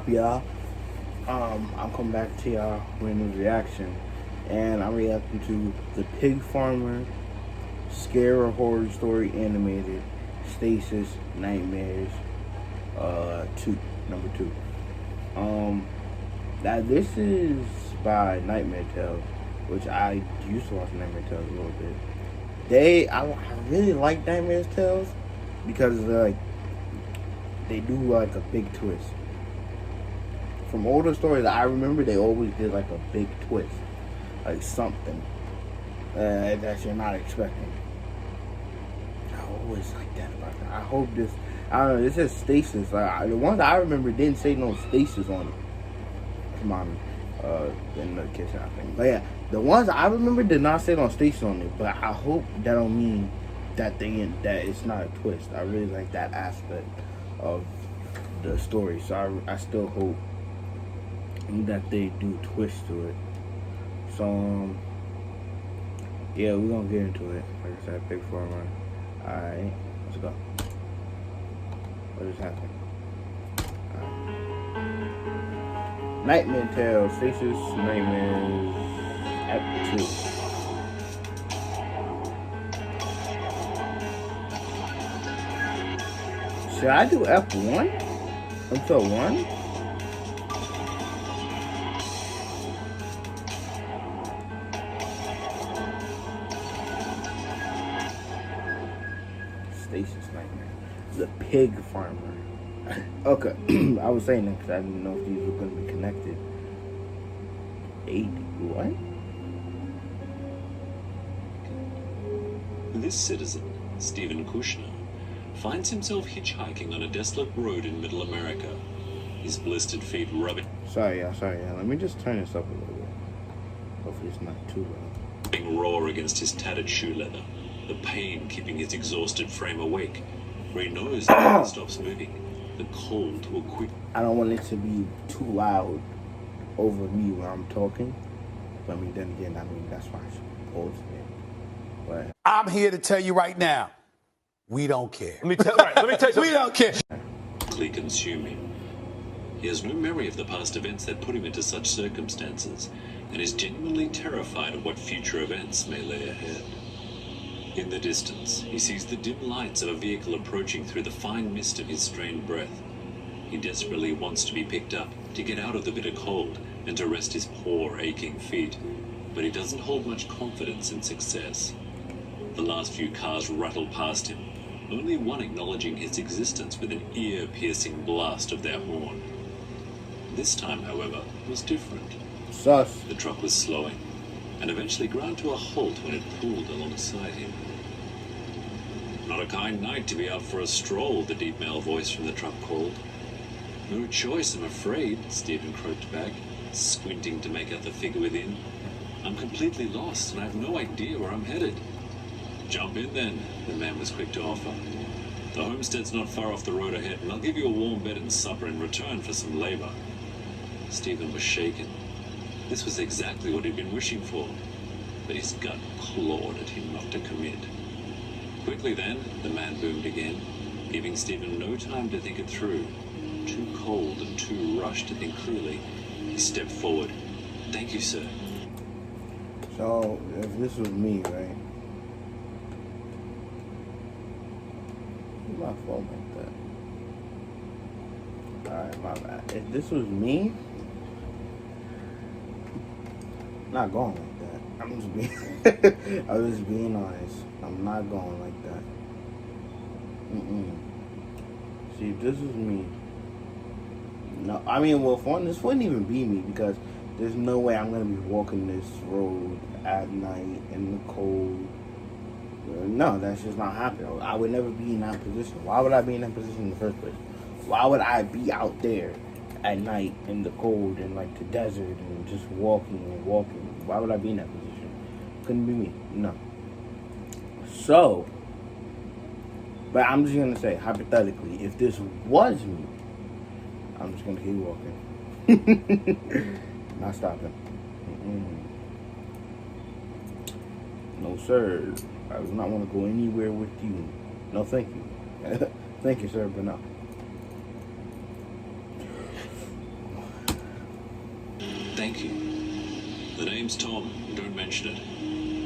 up, y'all? I'm coming back to y'all with a reaction, and I'm reacting to the Pig Farmer Scare or Horror Story animated Stasis Nightmares, number 2. Now this is by Nightmare Tales, which I used to watch Nightmare Tales a little bit. I really like Nightmare Tales because they do like a big twist. From older stories I remember, they always did like a big twist, like something that you're not expecting. I always like that about that. I hope this. I don't know. This says Stasis. The ones I remember didn't say no Stasis on it. Come on, in the kitchen, I think. But yeah, the ones I remember did not say no Stasis on it. But I hope that don't mean that that it's not a twist. I really like that aspect of the story. So I still hope that they do twist to it. So yeah, we're gonna get into it. Like I said, Pig Farmer. Alright, let's go. What is happening? Nightmare Tales, Stasis Nightmares, Act 2. Should I do F1? Until 1? Stasis Nightmare. The Pig Farmer. Okay, I was saying that because I didn't know if these were going to be connected. 8, what? This citizen, Stephen Kushner, finds himself hitchhiking on a desolate road in Middle America. His blistered feet rubbing. Sorry, y'all. Let me just turn this up a little bit. Hopefully it's not too loud. Roar against his tattered shoe leather, the pain keeping his exhausted frame awake, where he knows that he stops moving. The cold will quick. I don't want it to be too loud over me when I'm talking. But then again, that's why I should pause it. But I'm here to tell you right now, we don't care. Let me tell you something. We don't care. Quickly consume him. He has no memory of the past events that put him into such circumstances, and is genuinely terrified of what future events may lay ahead. In the distance, he sees the dim lights of a vehicle approaching through the fine mist of his strained breath. He desperately wants to be picked up, to get out of the bitter cold, and to rest his poor, aching feet. But he doesn't hold much confidence in success. The last few cars rattle past him, only one acknowledging his existence with an ear-piercing blast of their horn. This time, however, was different. sus. The truck was slowing, and eventually ground to a halt when it pulled alongside him. Not a kind night to be out for a stroll, the deep male voice from the truck called. No choice, I'm afraid, Stephen croaked back, squinting to make out the figure within. I'm completely lost, and I have no idea where I'm headed. Jump in then, the man was quick to offer. The homestead's not far off the road ahead, and I'll give you a warm bed and supper in return for some labor. Stephen was shaken. This was exactly what he'd been wishing for, but his gut clawed at him not to commit. Quickly then, the man boomed again, giving Stephen no time to think it through. Too cold and too rushed to think clearly, he stepped forward. Thank you, sir. So, if this was me, right? My fault like that. Alright, my bad. If this was me, not going like that. I'm just being honest. I'm not going like that. See, if this was me, no, I mean, well, for one, this wouldn't even be me because there's no way I'm gonna be walking this road at night in the cold. No, that's just not happening. I would never be in that position. Why would I be in that position in the first place? Why would I be out there at night in the cold and like the desert and just walking? Why would I be in that position? Couldn't be me. No. So, but I'm just gonna say, hypothetically, if this was me, I'm just gonna keep walking. Not stopping. No, sir. I do not want to go anywhere with you. No, thank you. Thank you, sir, but no. The name's Tom. Don't mention it.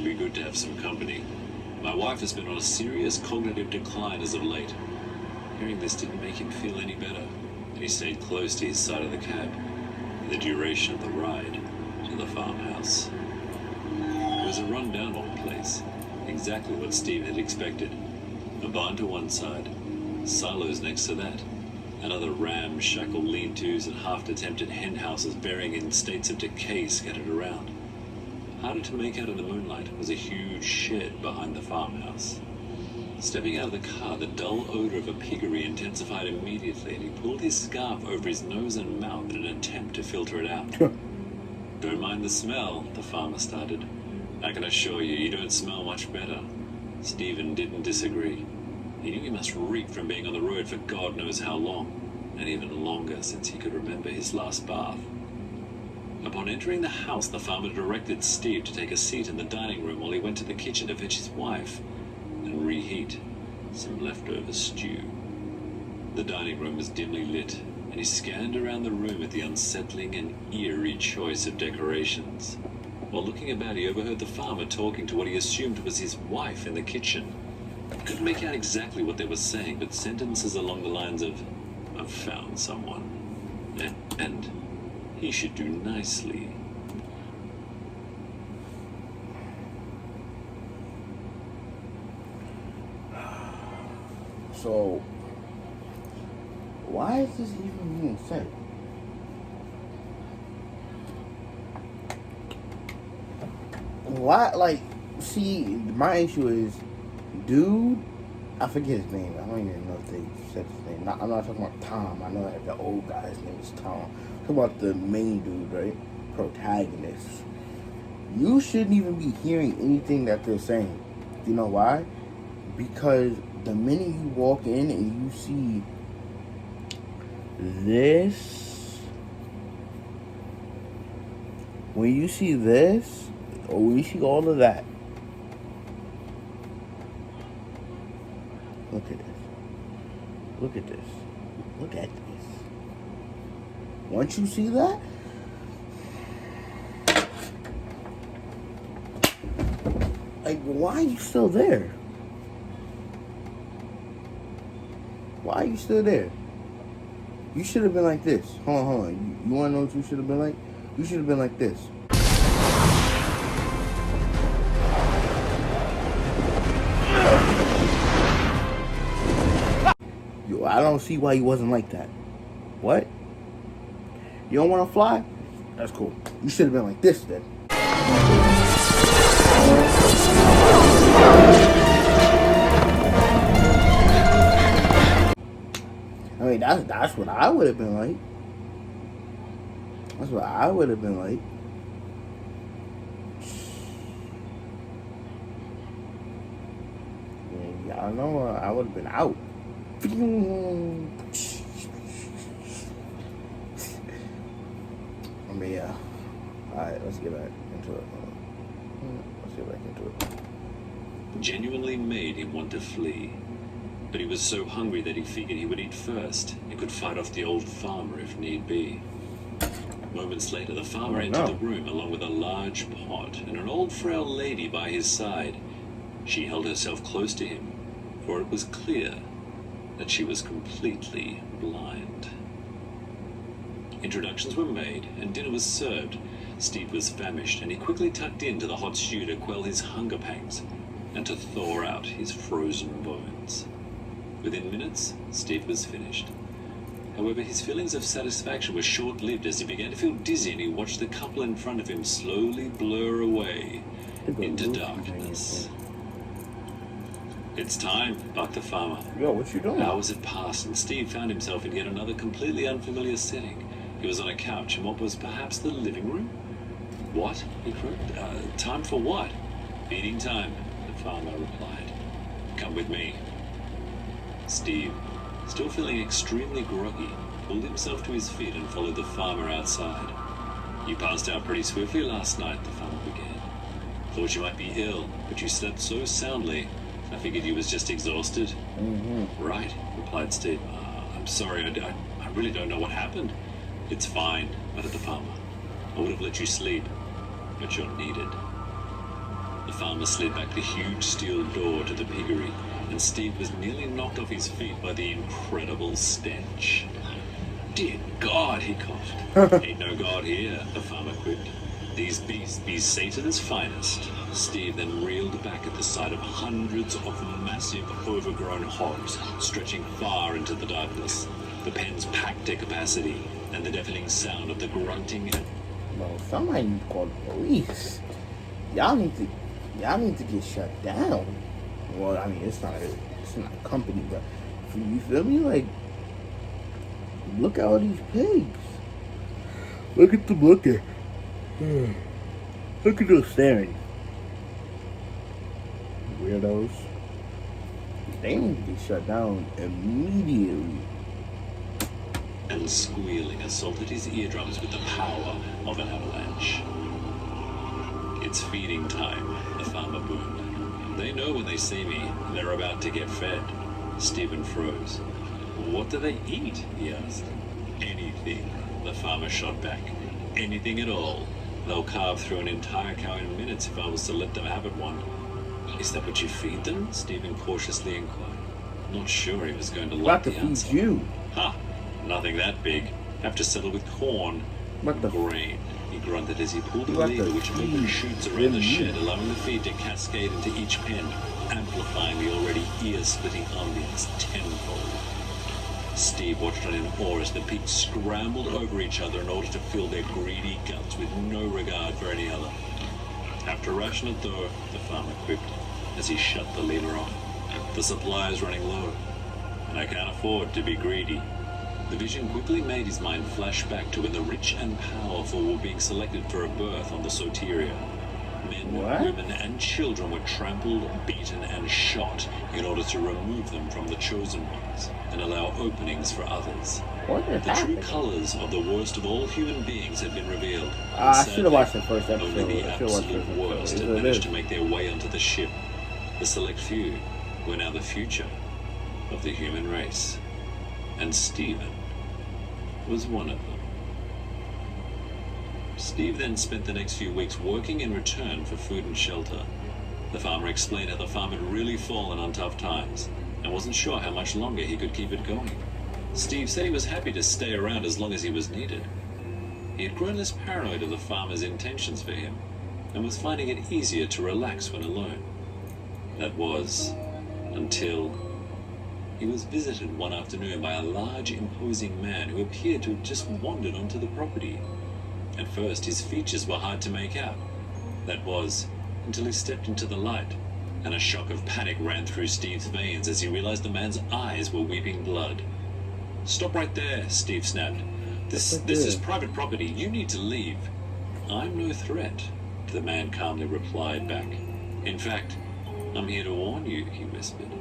Be good to have some company. My wife has been on a serious cognitive decline as of late. Hearing this didn't make him feel any better, and he stayed close to his side of the cab for the duration of the ride to the farmhouse. It was a run-down old place, exactly what Steve had expected. A barn to one side, silos next to that, and other ramshackle lean-tos and half-attempted hen houses burying in states of decay scattered around. Harder to make out in the moonlight was a huge shed behind the farmhouse. Stepping out of the car, the dull odor of a piggery intensified immediately, and he pulled his scarf over his nose and mouth in an attempt to filter it out. Don't mind the smell, the farmer started. I can assure you, you don't smell much better. Stephen didn't disagree. He knew he must reek from being on the road for God knows how long, and even longer since he could remember his last bath. Upon entering the house, the farmer directed Steve to take a seat in the dining room while he went to the kitchen to fetch his wife and reheat some leftover stew. The dining room was dimly lit, and he scanned around the room at the unsettling and eerie choice of decorations. While looking about, he overheard the farmer talking to what he assumed was his wife in the kitchen. He couldn't make out exactly what they were saying, but sentences along the lines of, "I've found someone," and "he should do nicely." So, why is this even being said? Why, like, see, my issue is, dude, I forget his name. I don't even know if they said his name. I'm not talking about Tom. I know that the old guy's name is Tom. I'm talking about the main dude, right? Protagonist. You shouldn't even be hearing anything that they're saying. You know why? Because the minute you walk in and you see this, when you see this, or when you see all of that, look at this. Look at this. Look at this. Once you see that, like, why are you still there? Why are you still there? You should have been like this. Hold on. You want to know what you should have been like? You should have been like this. Yo, I don't see why you wasn't like that. What? You don't want to fly? That's cool. You should have been like this then. I mean, that's what I would have been like. That's what I would have been like. Yeah, y'all know I would have been out. I mean, yeah. Alright, let's get back into it. Let's get back into it. Genuinely made him want to flee. But he was so hungry that he figured he would eat first and could fight off the old farmer if need be. Moments later, the farmer entered the room along with a large pot and an old frail lady by his side. She held herself close to him, for it was clear that she was completely blind. Introductions were made and dinner was served. Steve was famished, and he quickly tucked into the hot stew to quell his hunger pangs and to thaw out his frozen bones. Within minutes, Steve was finished. However, his feelings of satisfaction were short-lived as he began to feel dizzy and he watched the couple in front of him slowly blur away into darkness. "It's time," barked the farmer. Yo, what you doing? Hours had passed and Steve found himself in yet another completely unfamiliar setting. He was on a couch in what was perhaps the living room? "What?" he croaked. "Time for what?" "Feeding time," the farmer replied. "Come with me." Steve, still feeling extremely groggy, pulled himself to his feet and followed the farmer outside. "You passed out pretty swiftly last night," the farmer began. "Thought you might be ill, but you slept so soundly, I figured you was just exhausted." "Right," replied Steve. "I'm sorry, I really don't know what happened." "It's fine," muttered the farmer. "I would have let you sleep." but you're needed. The farmer slid back the huge steel door to the piggery, and Steve was nearly knocked off his feet by the incredible stench. Dear God, he coughed. Ain't no God here, the farmer quipped. These beasts be Satan's finest. Steve then reeled back at the sight of hundreds of massive, overgrown hogs stretching far into the darkness. The pens packed to capacity, and the deafening sound of the grunting and... Well, somebody need to call the police. Y'all need to get shut down. Well, I mean, it's not a company, but you feel me? Like, look at all these pigs. Look at them looking. Look at them staring. Weirdos. They need to get shut down immediately. And squealing assaulted his eardrums with the power of an avalanche. It's feeding time, the farmer boomed. They know when they see me, they're about to get fed. Stephen froze. What do they eat? He asked. Anything, the farmer shot back. Anything at all. They'll carve through an entire cow in minutes if I was to let them have it one. Is that what you feed them? Stephen cautiously inquired. Not sure he was going to like the answer. Feed you. Ha! Nothing that big. Have to settle with corn. What the grain? He grunted as he pulled the lever which opened chutes around the shed, allowing the feed to cascade into each pen, amplifying the already ear-splitting ambience tenfold. Steve watched on in awe as the pigs scrambled over each other in order to fill their greedy guts with no regard for any other. Have to ration it though, the farmer quipped as he shut the lever on. The supply is running low, and I can't afford to be greedy. The vision quickly made his mind flash back to when the rich and powerful were being selected for a berth on the Soteria. Men, women, and children were trampled, beaten, and shot in order to remove them from the chosen ones and allow openings for others. The true colors of the worst of all human beings had been revealed. I should have watched the first episode. Only the absolute worst had managed to make their way onto the ship. The select few were now the future of the human race. And Stephen was one of them. Steve then spent the next few weeks working in return for food and shelter. The farmer explained how the farm had really fallen on tough times and wasn't sure how much longer he could keep it going. Steve said he was happy to stay around as long as he was needed. He had grown less paranoid of the farmer's intentions for him and was finding it easier to relax when alone. That was until he was visited one afternoon by a large, imposing man who appeared to have just wandered onto the property. At first, his features were hard to make out. That was until he stepped into the light, and a shock of panic ran through Steve's veins as he realized the man's eyes were weeping blood. "Stop right there," Steve snapped. This is private property. You need to leave." "I'm no threat," the man calmly replied back. "In fact, I'm here to warn you," he whispered.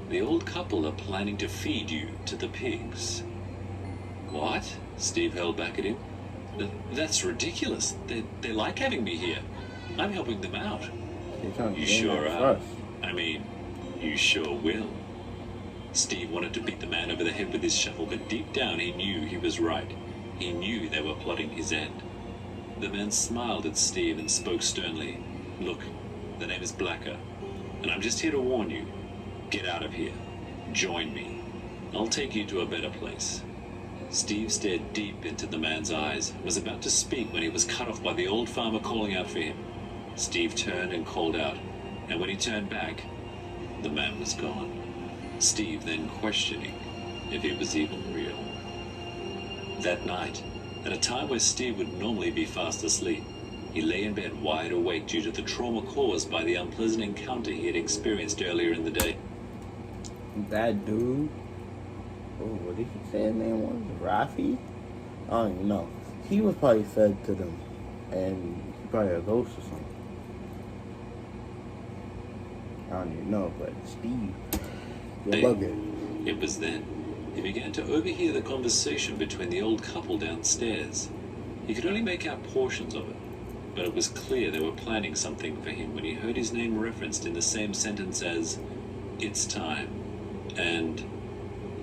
"The old couple are planning to feed you to the pigs." "What?" Steve held back at him. "That's ridiculous. They like having me here. I'm helping them out." "You sure are. I mean, you sure will." Steve wanted to beat the man over the head with his shovel, but deep down he knew he was right. He knew they were plotting his end. The man smiled at Steve and spoke sternly. "Look, the name is Blacker, and I'm just here to warn you. Get out of here. Join me. I'll take you to a better place." Steve stared deep into the man's eyes and was about to speak when he was cut off by the old farmer calling out for him. Steve turned and called out, and when he turned back, the man was gone. Steve then questioning if it was even real. That night, at a time where Steve would normally be fast asleep, he lay in bed wide awake due to the trauma caused by the unpleasant encounter he had experienced earlier in the day. That dude, what did he say his name was? Rafi? I don't even know. He was probably fed to them, and he probably a ghost or something. I don't even know, but Steve, you're bugging. It was then he began to overhear the conversation between the old couple downstairs. He could only make out portions of it, but it was clear they were planning something for him when he heard his name referenced in the same sentence as, "It's time," and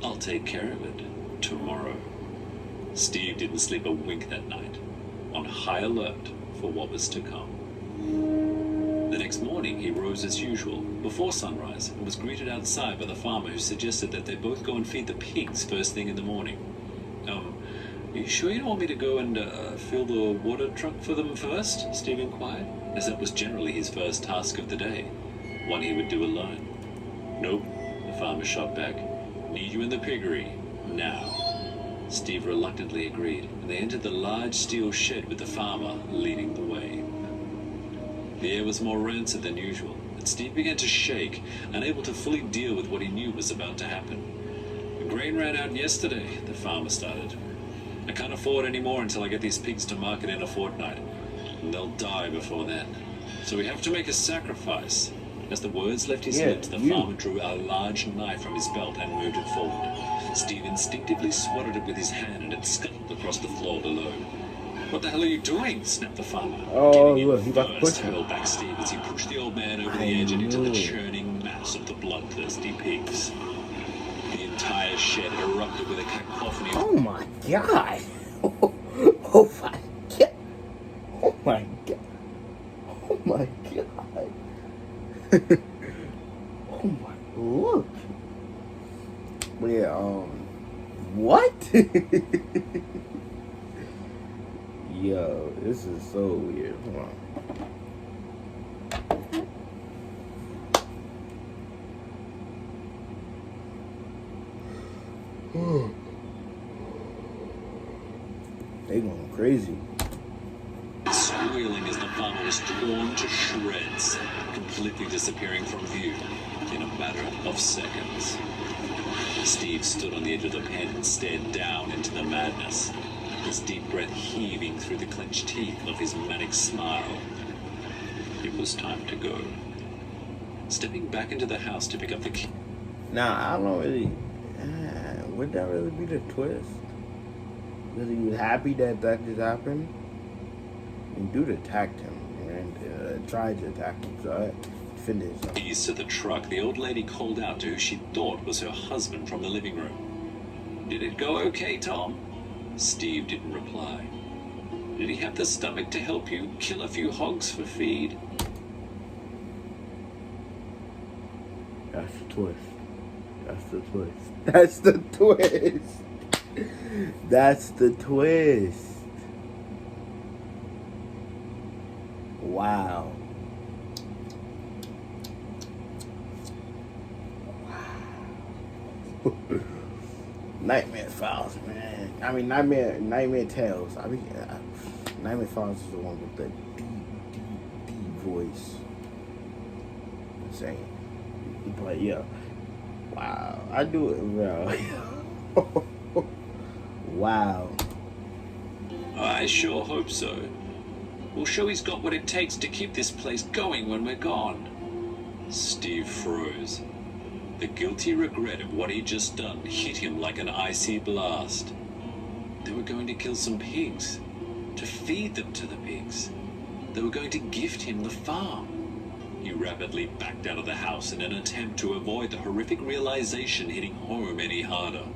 "I'll take care of it tomorrow." Steve didn't sleep a wink that night, on high alert for for what was to come. The next morning, he rose as usual, before sunrise, and was greeted outside by the farmer who suggested that they both go and feed the pigs first thing in the morning. Are you sure you don't want me to go and fill the water truck for them first? Steve inquired, as that was generally his first task of the day, one he would do alone. Nope, the farmer shot back. Need you in the piggery, now. Steve reluctantly agreed, and they entered the large steel shed with the farmer leading the way. The air was more rancid than usual, and Steve began to shake, unable to fully deal with what he knew was about to happen. The grain ran out yesterday, the farmer started. I can't afford any more until I get these pigs to market in a fortnight, and they'll die before then. So we have to make a sacrifice. As the words left his lips, the farmer drew a large knife from his belt and moved it forward. Steve instinctively swatted it with his hand, and it scuttled across the floor below. What the hell are you doing? Snapped the farmer. Oh, look, he got pushed. Hurled back Steve as he pushed the old man over the edge and into the churning mass of the bloodthirsty pigs. The entire shed erupted with a cacophony. Oh my god! Oh my god! Oh my god! Oh my god! Oh my look! Yeah, what? Yo, this is so weird. Hold on. They going crazy. Squealing as the farmer was torn to shreds, completely disappearing from view in a matter of seconds. Steve stood on the edge of the pen and stared down into the madness, his deep breath heaving through the clenched teeth of his manic smile. It was time to go. Stepping back into the house to pick up the key. Now, I don't really... would that really be the twist? Was he happy that just happened? And dude attacked him and tried to attack him, so I finished. Keys to the truck, the old lady called out to who she thought was her husband from the living room. Did it go okay, Tom? Steve didn't reply. Did he have the stomach to help you kill a few hogs for feed? That's the twist. That's the twist. That's the twist. That's the twist. Wow. Nightmare Files, man. I mean, Nightmare Tales. I mean, Nightmare Files is the one with the deep voice. Insane. But yeah, wow. I do it, bro. Wow. I sure hope so. We'll show he's got what it takes to keep this place going when we're gone. Steve froze. The guilty regret of what he'd just done hit him like an icy blast. They were going to kill some pigs, to feed them to the pigs. They were going to gift him the farm. He rapidly backed out of the house in an attempt to avoid the horrific realization hitting home any harder.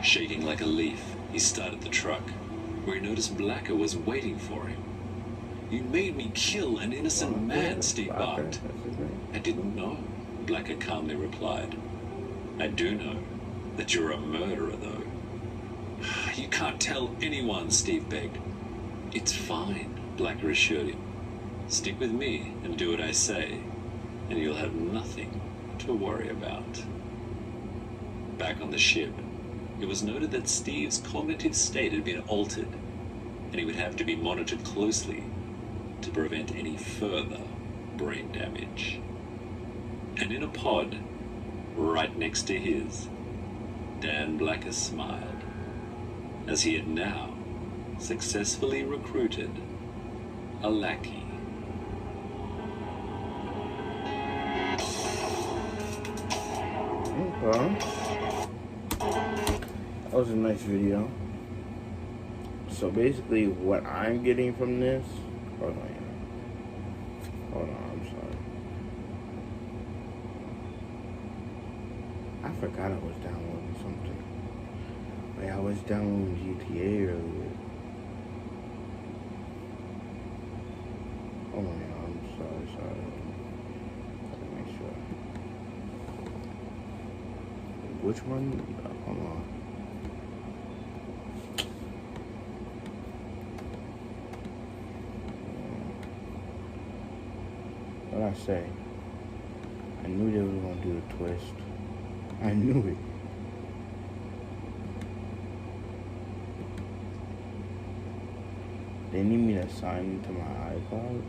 Shaking like a leaf, he started the truck, where he noticed Blacker was waiting for him. You made me kill an innocent man, Steve barked. I didn't know, Blacker calmly replied. I do know that you're a murderer, though. You can't tell anyone, Steve begged. It's fine, Blacker assured him. Stick with me and do what I say, and you'll have nothing to worry about. Back on the ship, it was noted that Steve's cognitive state had been altered, and he would have to be monitored closely to prevent any further brain damage. And in a pod, right next to his, Dan Blacker smiled, as he had now successfully recruited a lackey. Okay. That was a nice video. So basically what I'm getting from this, hold on, I'm sorry. I forgot I was downloading something. Like I was downloading GTA earlier. Oh my God, I'm sorry. Gotta make sure. Which one? Hold on. What I say? I knew they were gonna do the twist. I knew it. They need me to sign into my iCloud.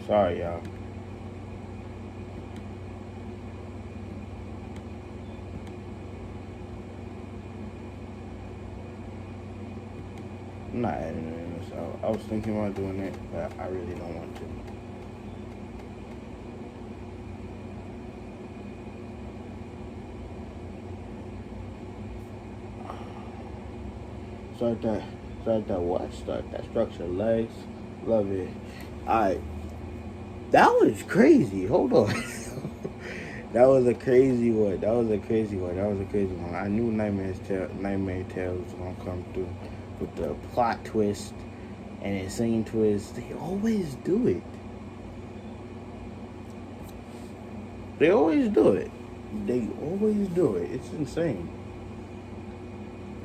Sorry, y'all. I'm not adding it in this out. I was thinking about doing it, but I really don't want to. Start that what? Start that structure legs. Love it. Alright. That was crazy. Hold on. That was a crazy one. I knew Nightmare Tales was gonna come through with the plot twist and insane twist. They always do it. They always do it. It's insane.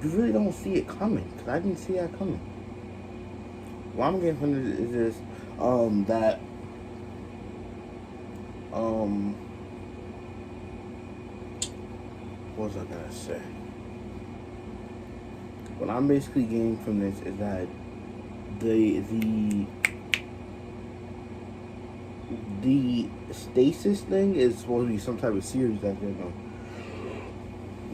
You really don't see it coming, because I didn't see that coming. What I'm getting from this is this, what was I gonna say? What I'm basically getting from this is that the Stasis thing is supposed to be some type of series that they're doing.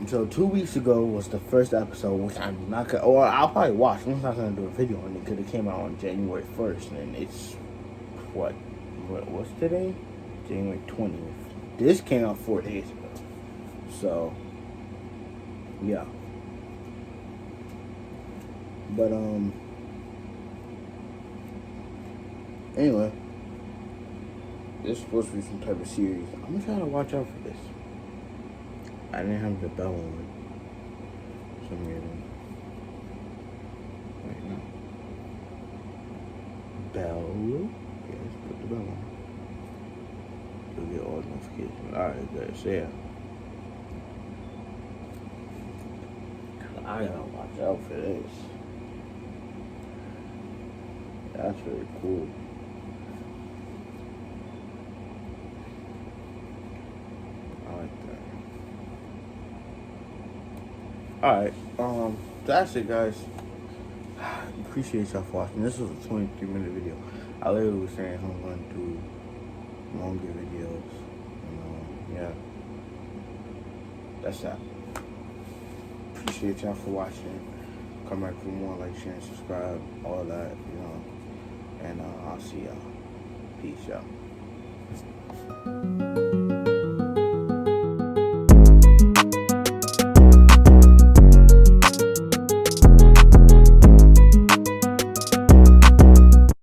So 2 weeks ago was the first episode, which I'm not gonna, or I'll probably watch. I'm not gonna do a video on it because it came out on January 1st, and it's what's today? January 20th. This came out 4 days ago. So yeah. But anyway, this is supposed to be some type of series. I'm gonna try to watch out for this. I didn't have the bell on for some reason. Wait, no. Bell? Yeah, let's put the bell on. You'll get all notifications. Alright, good. So yeah. I gotta watch out for this. That's really cool. I like that. Alright, that's it, guys. Appreciate y'all for watching. This was a 23-minute video. I literally was saying I'm going to do longer videos. Yeah. That's that. Appreciate y'all for watching. Come back for more, like, share, and subscribe, all that, And I'll see y'all. Peace, y'all.